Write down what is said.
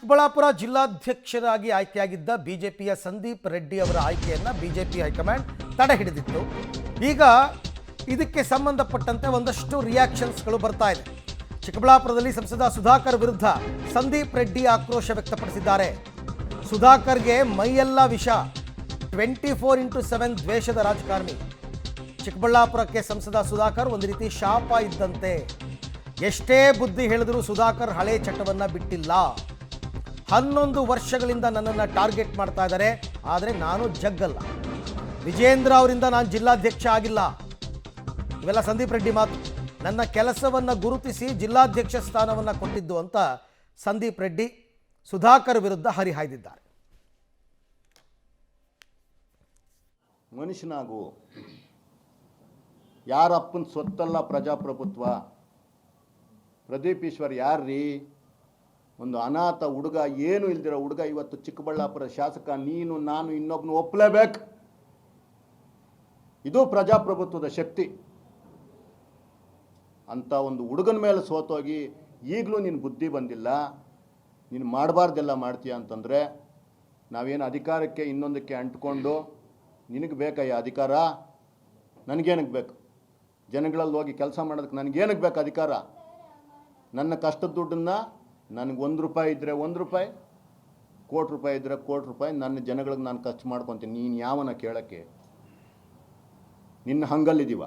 ಚಿಕ್ಕಬಳ್ಳಾಪುರ ಜಿಲ್ಲಾಧ್ಯಕ್ಷರಾಗಿ ಆಯ್ಕೆಯಾಗಿದ್ದ ಬಿಜೆಪಿಯ ಸಂದೀಪ್ ರೆಡ್ಡಿ ಅವರ ಆಯ್ಕೆಯನ್ನು ಬಿಜೆಪಿ ಹೈಕಮಾಂಡ್ ತಡೆ ಹಿಡಿದಿತ್ತು. ಈಗ ಇದಕ್ಕೆ ಸಂಬಂಧಪಟ್ಟಂತೆ ಒಂದಷ್ಟು ರಿಯಾಕ್ಷನ್ಸ್ಗಳು ಬರ್ತಾ ಇದೆ. ಚಿಕ್ಕಬಳ್ಳಾಪುರದಲ್ಲಿ ಸಂಸದ ಸುಧಾಕರ್ ವಿರುದ್ಧ ಸಂದೀಪ್ ರೆಡ್ಡಿ ಆಕ್ರೋಶ ವ್ಯಕ್ತಪಡಿಸಿದ್ದಾರೆ. ಸುಧಾಕರ್ಗೆ ಮೈಯೆಲ್ಲ ವಿಷ, 24x7 ದ್ವೇಷದ ರಾಜಕಾರಣಿ. ಚಿಕ್ಕಬಳ್ಳಾಪುರಕ್ಕೆ ಸಂಸದ ಸುಧಾಕರ್ ಒಂದು ರೀತಿ ಶಾಪ ಇದ್ದಂತೆ. ಎಷ್ಟೇ ಬುದ್ಧಿ ಹೇಳಿದರೂ ಸುಧಾಕರ್ ಹಳೆ ಚಟವನ್ನು ಬಿಟ್ಟಿಲ್ಲ. 11 ವರ್ಷಗಳಿಂದ ನನ್ನನ್ನು ಟಾರ್ಗೆಟ್ ಮಾಡ್ತಾ ಇದ್ದಾರೆ, ಆದರೆ ನಾನು ಜಗ್ಗಲ್ಲ. ವಿಜೇಂದ್ರ ಅವರಿಂದ ನಾನು ಜಿಲ್ಲಾಧ್ಯಕ್ಷ ಆಗಿಲ್ಲ. ಇವೆಲ್ಲ ಸಂದೀಪ್ ರೆಡ್ಡಿ ಮಾತು. ನನ್ನ ಕೆಲಸವನ್ನು ಗುರುತಿಸಿ ಜಿಲ್ಲಾಧ್ಯಕ್ಷ ಸ್ಥಾನವನ್ನು ಕೊಟ್ಟಿದ್ದು ಅಂತ ಸಂದೀಪ್ ರೆಡ್ಡಿ ಸುಧಾಕರ್ ವಿರುದ್ಧ ಹರಿಹಾಯ್ದಿದ್ದಾರೆ. ಮನುಷ್ಯನಾಗು, ಯಾರಪ್ಪನ ಸ್ವತ್ತಲ್ಲ ಪ್ರಜಾಪ್ರಭುತ್ವ. ಪ್ರದೀಪ್ ಈಶ್ವರ್ ಯಾರ್ರೀ? ಒಂದು ಅನಾಥ ಹುಡುಗ, ಏನು ಇಲ್ದಿರೋ ಹುಡುಗ ಇವತ್ತು ಚಿಕ್ಕಬಳ್ಳಾಪುರ ಶಾಸಕ. ನೀನು ನಾನು ಇನ್ನೊಬ್ಬನು ಒಪ್ಪಲೇಬೇಕು. ಇದು ಪ್ರಜಾಪ್ರಭುತ್ವದ ಶಕ್ತಿ. ಅಂಥ ಒಂದು ಹುಡುಗನ ಮೇಲೆ ಸೋತೋಗಿ ಈಗಲೂ ನಿನ್ನ ಬುದ್ಧಿ ಬಂದಿಲ್ಲ, ನೀನು ಮಾಡಬಾರ್ದೆಲ್ಲ ಮಾಡ್ತೀಯ ಅಂತಂದರೆ ನಾವೇನು ಅಧಿಕಾರಕ್ಕೆ ಇನ್ನೊಂದಕ್ಕೆ ಅಂಟ್ಕೊಂಡು ನಿನಗೆ ಬೇಕಯ್ಯ ಅಧಿಕಾರ? ನನಗೇನಕ್ಕೆ ಬೇಕು? ಜನಗಳಲ್ಲಿ ಹೋಗಿ ಕೆಲಸ ಮಾಡೋದಕ್ಕೆ ನನಗೇನಕ್ಕೆ ಬೇಕು ಅಧಿಕಾರ? ನನ್ನ ಕಷ್ಟದ ದುಡ್ಡನ್ನು ನನಗೆ ₹1 ಇದ್ದರೆ ₹1, ಕೋಟಿ ರೂಪಾಯಿ ಇದ್ದರೆ ಕೋಟಿ ರೂಪಾಯಿ ನನ್ನ ಜನಗಳಿಗೆ ನಾನು ಖರ್ಚು ಮಾಡ್ಕೊತೀನಿ. ನೀನು ಯಾವನ ಕೇಳೋಕ್ಕೆ? ನಿನ್ನ ಹಂಗಲ್ಲಿದ್ದೀವ?